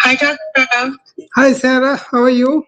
Hi, Dr. Hi, Sarah. How are you?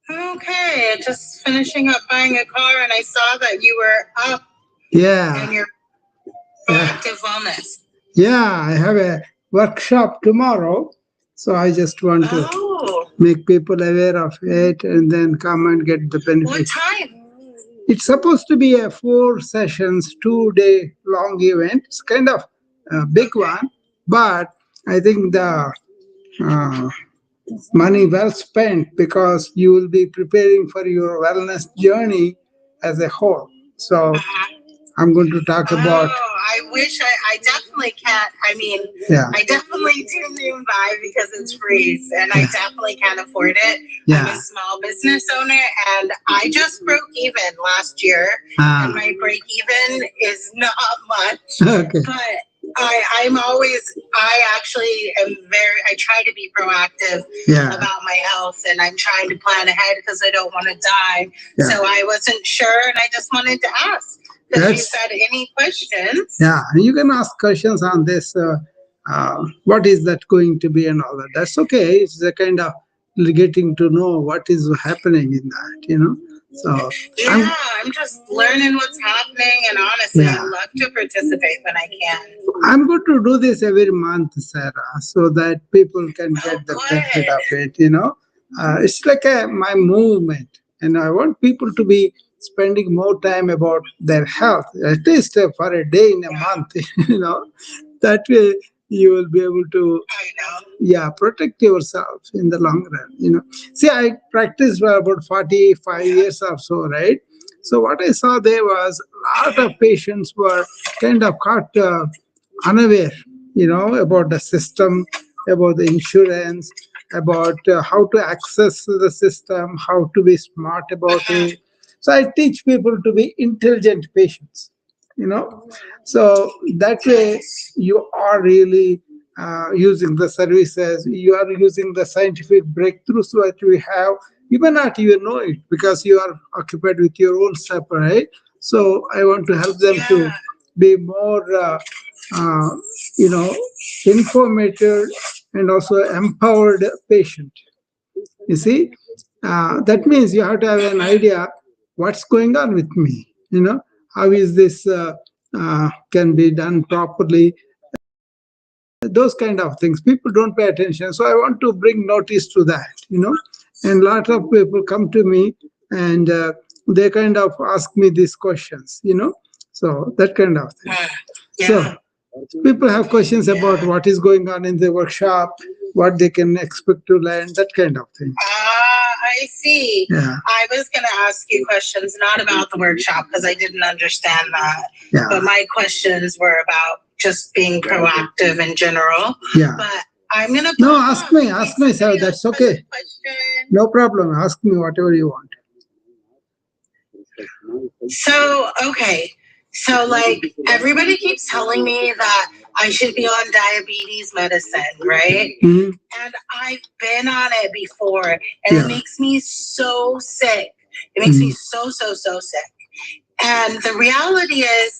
I'm okay. Just finishing up buying a car, and I saw that you were up Yeah. and you're Yeah. active wellness. Yeah, I have a workshop tomorrow. So I just want to Oh, make people aware of it and then come and get the what benefits. time? It's supposed to be a 4 sessions, 2 day long event. It's kind of a big one, but I think the uh, money well spent because you will be preparing for your wellness journey as a whole. So I'm going to talk about. Oh, I wish I definitely can't. I mean, Yeah. I definitely tune in by because it's free and I definitely can't afford it. I'm Yeah. a small business owner and I just broke even last year. And my break even is not much. Okay. But I actually am I try to be proactive Yeah. about my health and I'm trying to plan ahead because I don't want to die. Yeah. So I wasn't sure and I just wanted to ask. Because you That's said any questions. yeah. You can ask questions on this. What is that going to be and all that. That's okay. It's a kind of getting to know what is happening in that. So Yeah, I'm just learning what's happening, and honestly, Yeah. I love to participate when I can. I'm going to do this every month, Sarah, so that people can get the benefit of it. It's like my movement, and I want people to be spending more time about their health, at least for a day in a month. That way you will be able to, I know. yeah, protect yourself in the long run. See, I practiced for about 45 years or so, right? So what I saw there was a lot of patients were kind of caught unaware, about the system, about the insurance, about how to access the system, how to be smart about it. So I teach people to be intelligent patients, you know. So that way you are really using the services, you are using the scientific breakthroughs that we have. You may not even know it because you are occupied with your own stuff, right? So I want to help them to be more uh, you know informative and also empowered patient. You see, that means you have to have an idea what's going on with me. How is this can be done properly. Those kind of things people don't pay attention, so I want to bring notice to that. And lot of people come to me and they kind of ask me these questions. So that kind of thing. So people have questions about what is going on in the workshop, what they can expect to learn, that kind of thing. I see. Yeah. I was going to ask you questions not about the workshop because I didn't understand that. Yeah. But my questions were about just being proactive in general. Yeah. But I'm going to. No, ask me, sir. That's okay. No problem. Ask me whatever you want. So, okay. So, like, everybody keeps telling me that I should be on diabetes medicine, right? Mhm. And I've been on it before, and Yeah. it makes me so sick. It makes me so, so, so sick. And the reality is,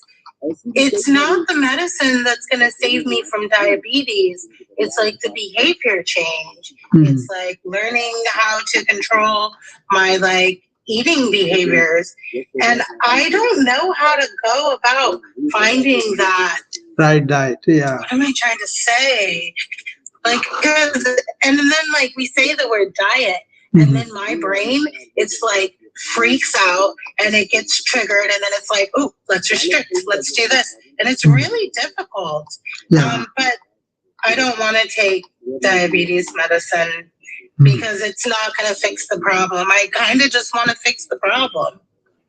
it's not the medicine that's going to save me from diabetes. It's like the behavior change. Mhm. It's like learning how to control my eating behaviors. And I don't know how to go about finding that. Right diet. Yeah. What am I trying to say? And then we say the word diet, and then my brain, it's like freaks out and it gets triggered, and then it's like, oh, let's restrict, let's do this, and it's really difficult. Yeah. But I don't want to take diabetes medicine because it's not going to fix the problem. I kind of just want to fix the problem.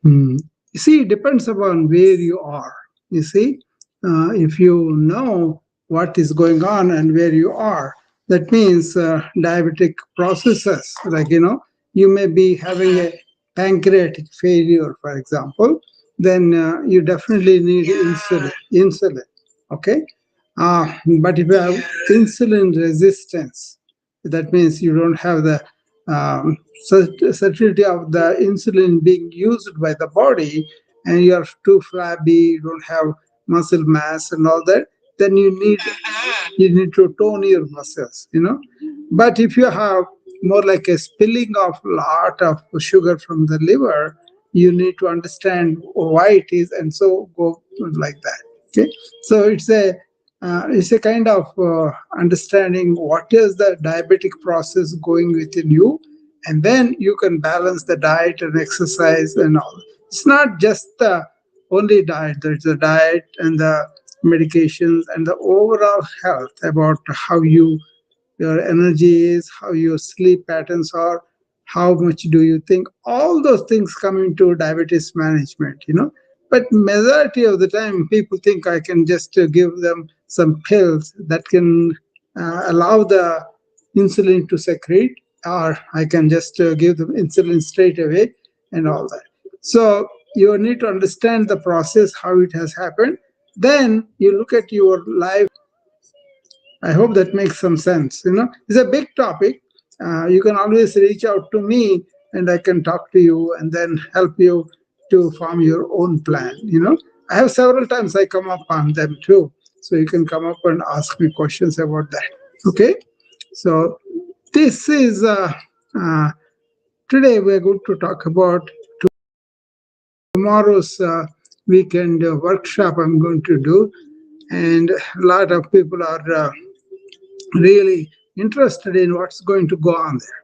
Mm. You see, it depends upon where you are. You see, if you know what is going on and where you are, that means diabetic processes, you may be having a pancreatic failure, for example, then you definitely need insulin. Okay, But if you have insulin resistance, that means you don't have the certainty of the insulin being used by the body, and you are too flabby, you don't have muscle mass and all that, then you need to tone your muscles, But if you have more like a spilling of lot of sugar from the liver, you need to understand why it is, and so go like that. Okay, so it's a kind of understanding what is the diabetic process going within you, and then you can balance the diet and exercise and all. It's not just the only diet. There's the diet and the medications and the overall health about how your energy is, how your sleep patterns are, how much do you think. All those things come into diabetes management. But majority of the time, people think I can just give them some pills that can allow the insulin to secrete, or I can just give them insulin straight away and all that. So you need to understand the process, how it has happened. Then you look at your life. I hope that makes some sense. It's a big topic. You can always reach out to me and I can talk to you and then help you to form your own plan. I have several times I come up on them too. So you can come up and ask me questions about that. Okay. So this is, uh, today we're going to talk about tomorrow's weekend workshop I'm going to do. And a lot of people are really interested in what's going to go on there.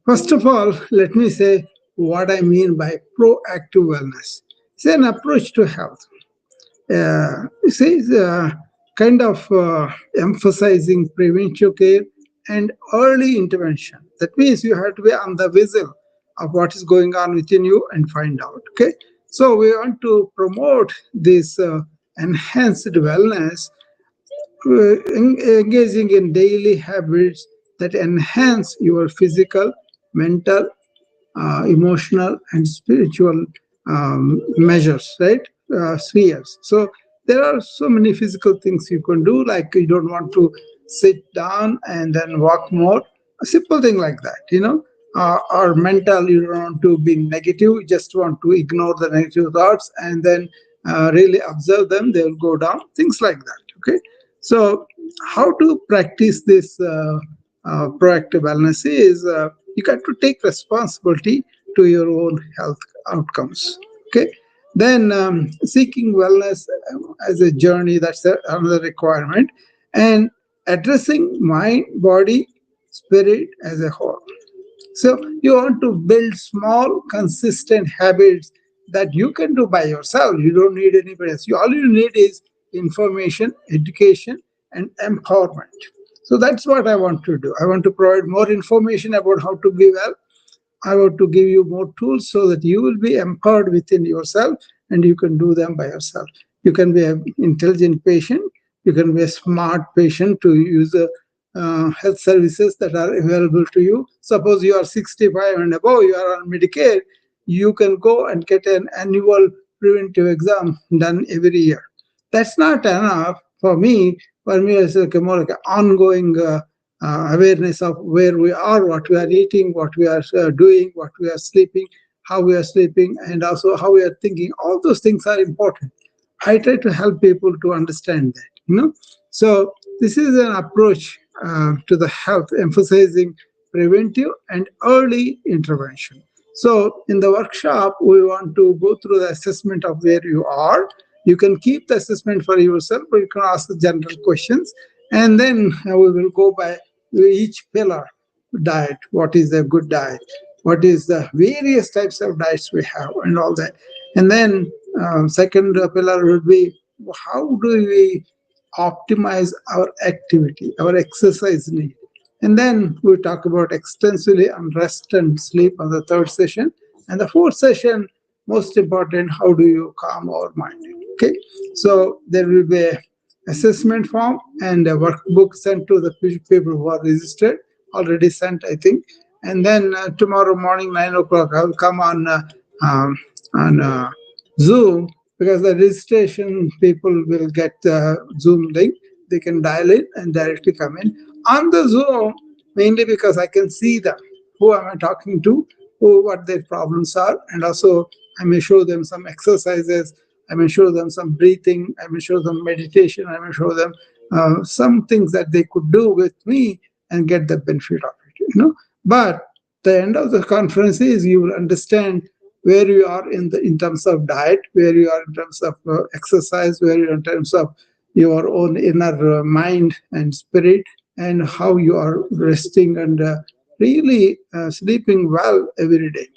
First of all, let me say what I mean by proactive wellness. It's an approach to health. It's kind of emphasizing preventive care and early intervention. That means you have to be on the whistle of what is going on within you and find out. Okay, so we want to promote this enhanced wellness, engaging in daily habits that enhance your physical, mental, emotional, and spiritual measures, right? Spheres. So there are so many physical things you can do, like you don't want to sit down and then walk more. A simple thing like that. Or mental, you don't want to be negative, you just want to ignore the negative thoughts and then really observe them, they will go down, things like that. Okay, so how to practice this proactive wellness is you got to take responsibility to your own health outcomes. Okay, then seeking wellness as a journey, that's another requirement, and addressing mind, body, spirit as a whole. So you want to build small, consistent habits that you can do by yourself. You don't need anybody else. All you need is information, education, and empowerment. So that's what I want to do. I want to provide more information about how to be well. I want to give you more tools so that you will be empowered within yourself and you can do them by yourself. You can be an intelligent patient. You can be a smart patient to use the health services that are available to you. Suppose you are 65 and above, you are on Medicare, you can go and get an annual preventive exam done every year. That's not enough for me. For me, it's like more like an ongoing awareness of where we are, what we are eating, what we are doing, what we are sleeping, how we are sleeping, and also how we are thinking. All those things are important. I try to help people to understand that. So this is an approach to the health, emphasizing preventive and early intervention. So in the workshop, we want to go through the assessment of where you are. You can keep the assessment for yourself, but you can ask the general questions. And then we will go by each pillar. Diet, what is a good diet? What is the various types of diets we have and all that. And then second pillar would be how do we optimize our activity, our exercise need. And then we talk about extensively on rest and sleep on the third session. And the fourth session, most important, how do you calm our mind? Okay, so there will be a assessment form and a workbook sent to the people who are registered, already sent, I think. And then tomorrow morning, 9 o'clock, I will come um, on Zoom, because the registration people will get the Zoom link. they can dial in and directly come in. On the Zoom, mainly because I can see them. Who am I talking to? Who, what their problems are, and also I may show them some exercises. I may show them some breathing. I may show them meditation. I may show them some things that they could do with me and get the benefit of it. But the end of the conference is you will understand where you are in terms of diet, where you are in terms of exercise, where you are in terms of your own inner mind and spirit, and how you are resting and really sleeping well every day.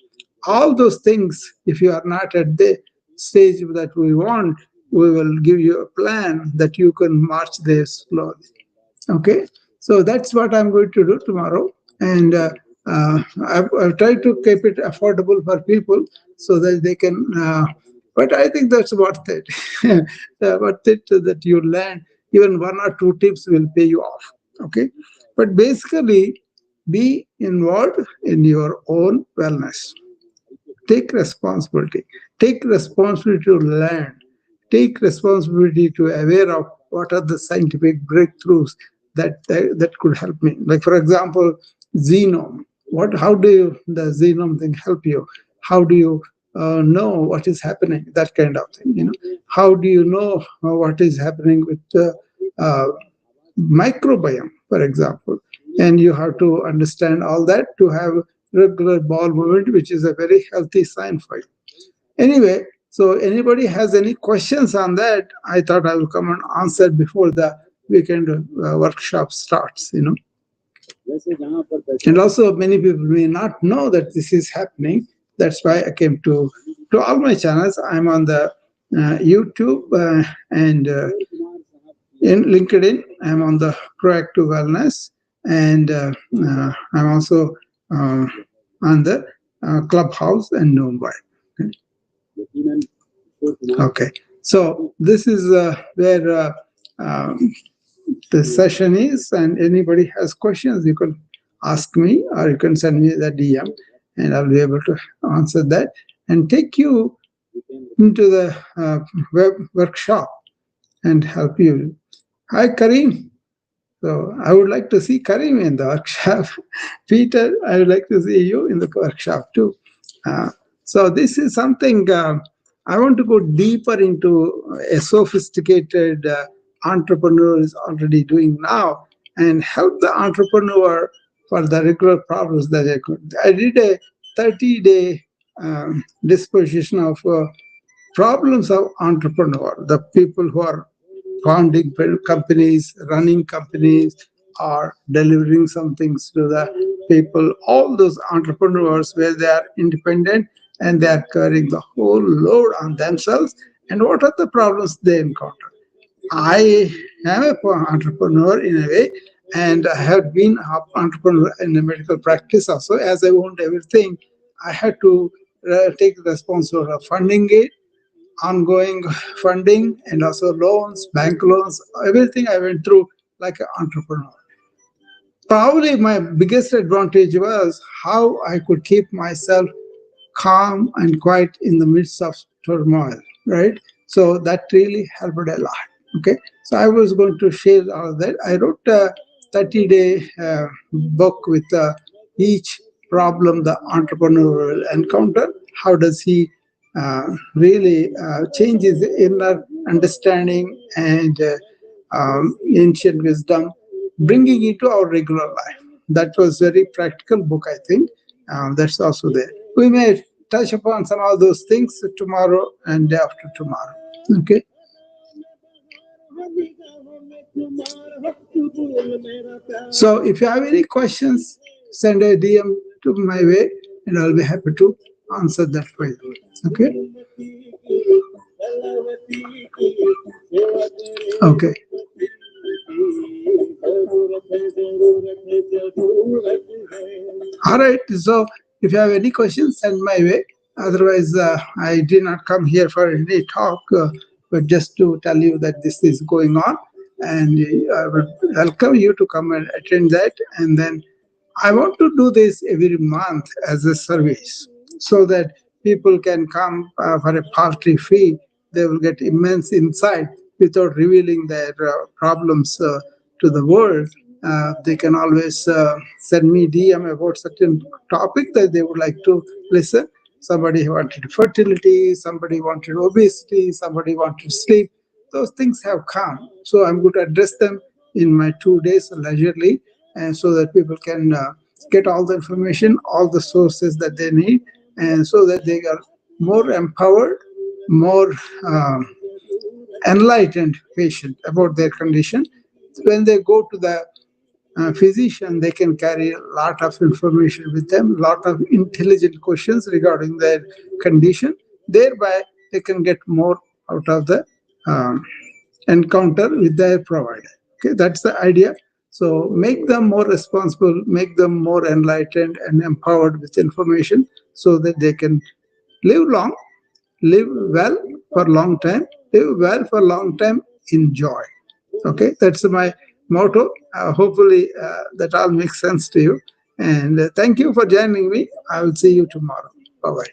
All those things, if you are not at the stage that we want, we will give you a plan that you can march there slowly. Okay, so that's what I'm going to do tomorrow, and I've tried to keep it affordable for people so that they can. But I think that's worth it. Worth it that you learn. Even one or two tips will pay you off. Okay, but basically, be involved in your own wellness. Take responsibility. Take responsibility to learn. Take responsibility to aware of what are the scientific breakthroughs that could help me. Like for example, genome. How do the genome thing help you? How do you know what is happening? That kind of thing. How do you know what is happening with uh, microbiome, for example? And you have to understand all that to have regular bowel movement, which is a very healthy sign for you. Anyway, so anybody has any questions on that? I thought I will come and answer before the weekend workshop starts. And also, many people may not know that this is happening. That's why I came to all my channels. I'm on the YouTube and in LinkedIn. I'm on the Proactive Wellness, and I'm also on the Clubhouse and Mumbai. Okay, so this is where the session is, and anybody has questions, you can ask me or you can send me the DM, and I'll be able to answer that and take you into the web workshop and help you. Hi, Kareem. So I would like to see Kareem in the workshop. Peter, I would like to see you in the workshop too. So this is something I want to go deeper into. A sophisticated entrepreneur is already doing now, and help the entrepreneur for the regular problems that they could. I did a 30-day disposition of problems of entrepreneur, the people who are founding companies, running companies, or delivering some things to the people, all those entrepreneurs where they are independent and they are carrying the whole load on themselves, and what are the problems they encounter. I am an entrepreneur in a way, and I have been an entrepreneur in the medical practice also. As I owned everything, I had to take the responsibility of funding it, ongoing funding, and also loans, bank loans, everything I went through like an entrepreneur. Probably my biggest advantage was how I could keep myself calm and quiet in the midst of turmoil, right? So that really helped a lot. Okay, so I was going to share all of that. I wrote a 30-day book with each problem the entrepreneur will encounter. How does he really change his inner understanding and ancient wisdom, bringing it to our regular life. That was very practical book, I think. That's also there. We may touch upon some of those things tomorrow and day after tomorrow. Okay. So if you have any questions, send a DM to my way, and I'll be happy to answer that for you. Okay. Okay. All right. So if you have any questions, send my way. Otherwise, I did not come here for any talk, but just to tell you that this is going on, and I would welcome you to come and attend that. And then I want to do this every month as a service, so that people can come for a paltry fee. They will get immense insight without revealing their problems to the world. They can always send me DM about certain topic that they would like to listen. Somebody wanted fertility, somebody wanted obesity, somebody wanted sleep. Those things have come. So I'm going to address them in my 2 days leisurely, and so that people can get all the information, all the sources that they need, and so that they are more empowered, more enlightened patient about their condition. When they go to the physician, they can carry a lot of information with them, lot of intelligent questions regarding their condition. Thereby, they can get more out of the um, encounter with their provider. Okay, that's the idea. So make them more responsible, make them more enlightened and empowered with information so that they can live long, live well for long time, live well for long time in joy. Okay, that's my motto. Hopefully that all makes sense to you. And thank you for joining me. I will see you tomorrow. Bye bye.